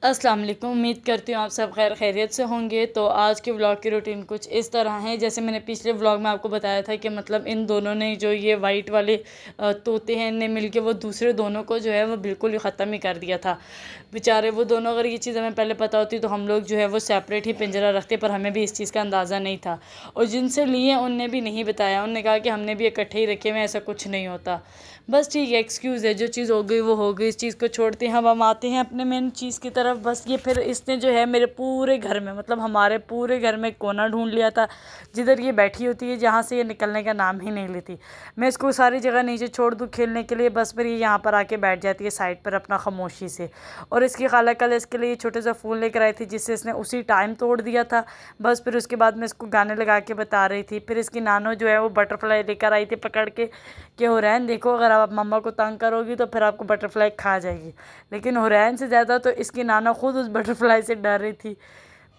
अस्सलाम वालेकुम। उम्मीद करती हूँ आप सब खैर खैरियत से होंगे। तो आज के व्लॉग की रूटीन कुछ इस तरह है, जैसे मैंने पिछले व्लॉग में आपको बताया था कि मतलब इन दोनों ने जो ये वाइट वाले तोते हैं इनने मिलके वो दूसरे दोनों को जो है वो बिल्कुल ही ख़त्म ही कर दिया था बेचारे। वो दोनों, अगर ये चीज़ हमें पहले पता होती तो हम लोग जो है वो सेपरेट ही पिंजरा रखते, पर हमें भी इस चीज़ का अंदाज़ा नहीं था। और जिनसे लिए उनने भी नहीं बताया, उनने कहा कि हमने भी इकट्ठे ही रखे हुए, ऐसा कुछ नहीं होता। बस ठीक है, एक्सक्यूज़ है, जो चीज़ हो गई वो हो गई, इस चीज़ को छोड़ते हैं। हम आते हैं अपने मेन चीज़ की तरफ। बस ये फिर इसने जो है मेरे पूरे घर में, मतलब हमारे पूरे घर में कोना ढूंढ लिया था जिधर ये बैठी होती है, जहाँ से ये निकलने का नाम ही नहीं लेती। मैं इसको सारी जगह नीचे छोड़ दूँ खेलने के लिए, बस फिर ये यहाँ पर आके बैठ जाती है साइड पर अपना खामोशी से। और इसकी खाला कल इसके लिए छोटे सा फ़ोन लेकर आई थी जिससे इसने उसी टाइम तोड़ दिया था। बस फिर उसके बाद मैं इसको गाने लगा के बता रही थी। फिर इसकी नानो जो है वो बटरफ्लाई लेकर आई थी पकड़ के कि हुरैन देखो, अगर आप मम्मा को तंग करोगी तो फिर आपको बटरफ्लाई खा जाएगी। लेकिन हुरैन से ज़्यादा तो इसकी नाना खुद उस बटरफ्लाई से डर रही थी।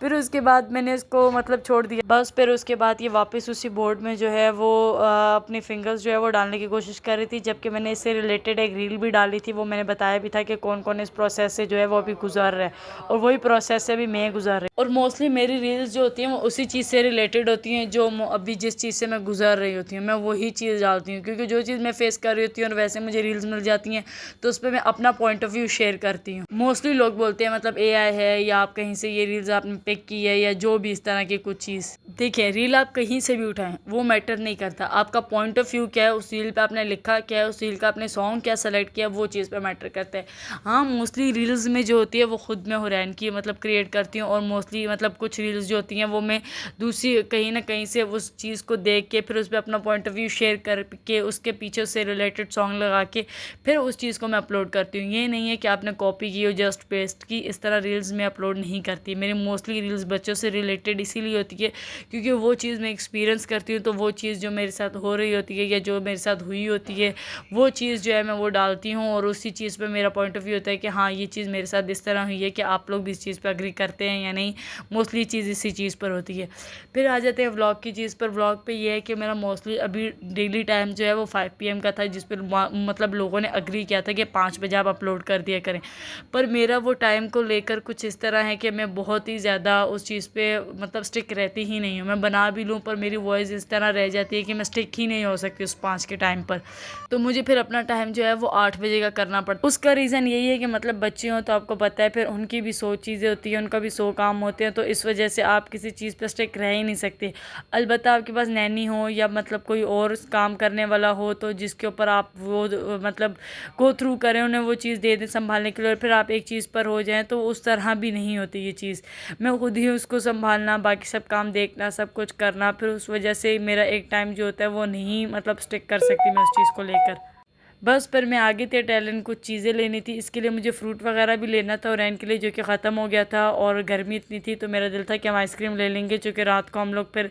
फिर उसके बाद मैंने इसको मतलब छोड़ दिया। बस फिर उसके बाद ये वापस उसी बोर्ड में जो है वो अपनी फिंगर्स जो है वो डालने की कोशिश कर रही थी, जबकि मैंने इससे रिलेटेड एक रील भी डाली थी। वो मैंने बताया भी था कि कौन कौन इस प्रोसेस से जो है वो अभी गुजर रहा है, और वही प्रोसेस से भी मैं गुजर रही हूँ। और मोस्टली मेरी रील्स जो होती हैं वो उसी चीज़ से रिलेटेड होती हैं जो अभी जिस चीज़ से मैं गुजर रही होती हूँ, मैं वही चीज़ डालती हूँ। क्योंकि जो चीज़ मैं फेस कर रही होती हूँ और वैसे मुझे रील्स मिल जाती हैं तो उस पर मैं अपना पॉइंट ऑफ व्यू शेयर करती हूँ। मोस्टली लोग बोलते हैं मतलब AI है या आप कहीं से ये रील्स आपने पिक की है या जो भी इस तरह की कुछ चीज़। देखिए, रील आप कहीं से भी उठाएं वो मैटर नहीं करता, आपका पॉइंट ऑफ व्यू क्या है, उस रील पे आपने लिखा क्या है, उस रील का आपने सॉन्ग क्या सेलेक्ट किया, वो चीज़ पे मैटर करता है। हाँ, मोस्टली रील्स में जो होती है वो खुद मैं हुरैन की मतलब क्रिएट करती हूँ, और मोस्टली मतलब कुछ रील्स जो होती हैं वो मैं दूसरी कहीं ना कहीं से उस चीज़ को देख के फिर उस पर अपना पॉइंट ऑफ व्यू शेयर करके उसके पीछे से रिलेटेड सॉन्ग लगा के फिर उस चीज़ को मैं अपलोड करती हूँ। ये नहीं है कि आपने कॉपी की हो जस्ट पेस्ट की, इस तरह रील्स में अपलोड नहीं करती। मेरी मोस्टली रील्स बच्चों से रिलेटेड इसीलिए होती है क्योंकि वो चीज़ मैं एक्सपीरियंस करती हूँ, तो वो चीज़ जो मेरे साथ हो रही होती है या जो मेरे साथ हुई होती है वो चीज़ जो है मैं वो डालती हूँ, और उसी चीज़ पे मेरा पॉइंट ऑफ व्यू होता है कि हाँ ये चीज़ मेरे साथ इस तरह हुई है, कि आप लोग भी इस चीज़ पर अग्री करते हैं या नहीं। मोस्टली चीज़ इसी चीज़ पर होती है। फिर आ जाते हैं व्लॉग की चीज़ पर। व्लॉग पे ये है कि मेरा मोस्टली अभी डेली टाइम जो है वो 5 PM का था, जिस पर मतलब लोगों ने अग्री किया था कि 5 बजे आप अपलोड कर दिया करें। पर मेरा वो टाइम को लेकर कुछ इस तरह है कि मैं बहुत ही ज़्यादा उस चीज़ पे मतलब स्टिक रहती ही नहीं हूँ। मैं बना भी लूँ पर मेरी वॉइस इस तरह रह जाती है कि मैं स्टिक ही नहीं हो सकती उस 5 के टाइम पर। तो मुझे फिर अपना टाइम जो है वो 8 बजे का करना पड़ता है। उसका रीज़न यही है कि मतलब बच्चे हों तो आपको पता है फिर उनकी भी 100 चीज़ें होती हैं, उनका भी 100 काम होते हैं, तो इस वजह से आप किसी चीज़ पर स्टिक रह ही नहीं सकते। अलबत्ता आपके पास नैनी हो या मतलब कोई और काम करने वाला हो तो जिसके ऊपर आप वो मतलब गो थ्रू करें, उन्हें वो चीज़ दे दें संभालने के लिए, और फिर आप एक चीज़ पर हो जाएं, तो उस तरह भी नहीं होती ये चीज़। मैं खुद ही उसको संभालना, बाकी सब काम देखना, सब कुछ करना, फिर उस वजह से मेरा एक टाइम जो होता है वो नहीं मतलब स्टिक कर सकती मैं उस चीज़ को लेकर। बस पर मैं आगे थे टैलेंट, कुछ चीज़ें लेनी थी, इसके लिए मुझे फ्रूट वगैरह भी लेना था और के लिए, जो कि ख़त्म हो गया था, और गर्मी इतनी थी तो मेरा दिल था कि हम आइसक्रीम ले लेंगे, क्योंकि रात को हम लोग फिर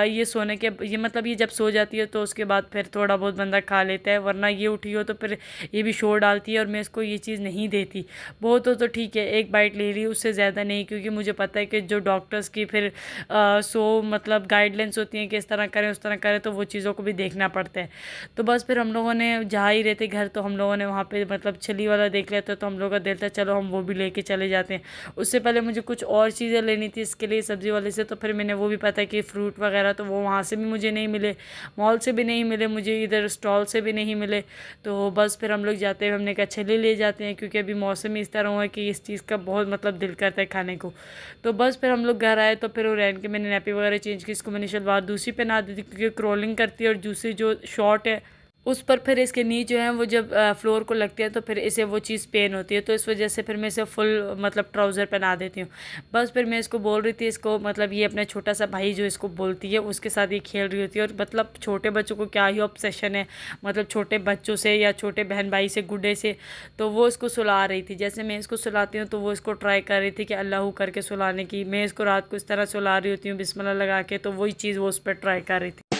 ये सोने के ये मतलब ये जब सो जाती है तो उसके बाद फिर थोड़ा बहुत बंदा खा लेता है, वरना ये उठी हो तो फिर ये भी शोर डालती है और मैं इसको ये चीज़ नहीं देती। बहुत हो तो ठीक है, एक बाइट ले ली, उससे ज़्यादा नहीं, क्योंकि मुझे पता है कि जो डॉक्टर्स की फिर मतलब गाइडलाइंस होती हैं कि इस तरह करें उस तरह करें, तो वो चीज़ों को भी देखना पड़ता है। तो बस फिर हम लोगों ने जा ही रहते घर, तो हम लोगों ने वहाँ पे मतलब छली वाला देख लिया था, तो हम लोगों का दिल था चलो हम वो भी लेके चले जाते हैं। उससे पहले मुझे कुछ और चीज़ें लेनी थी इसके लिए सब्ज़ी वाले से, तो फिर मैंने वो भी पता कि फ्रूट वगैरह तो वो वहाँ से भी मुझे नहीं मिले, मॉल से भी नहीं मिले, मुझे इधर स्टॉल से भी नहीं मिले। तो बस फिर हम लोग जाते हैं, हमने कहा छली ले जाते हैं, क्योंकि अभी मौसम इस तरह हुआ है कि इस चीज़ का बहुत मतलब दिल करता है खाने को। तो बस फिर हम लोग घर आए, तो फिर रैन के मैंने नैपी वगैरह चेंज की, इसको मैंने शलवार दूसरी पहना दी थी क्योंकि क्रॉलिंग करती है, और दूसरी जो शॉर्ट है उस पर फिर इसके नी जो है वो जब फ्लोर को लगती है तो फिर इसे वो चीज़ पेन होती है, तो इस वजह से फिर मैं इसे फुल मतलब ट्राउज़र पहना देती हूँ। बस फिर मैं इसको बोल रही थी, इसको मतलब ये अपना छोटा सा भाई जो इसको बोलती है उसके साथ ये खेल रही होती है, और मतलब छोटे बच्चों को क्या ही ऑब्सेशन है मतलब छोटे बच्चों से या छोटे बहन भाई से, गुड्डे से। तो वो इसको सुला रही थी, जैसे मैं इसको सुलाती हूँ तो वो इसको ट्राई कर रही थी कि अल्लाह करके सुलाने की। मैं इसको रात को इस तरह सुला रही होती हूँ बिस्मिल्लाह लगा के, तो वही चीज़ वो उस पर ट्राई कर रही थी।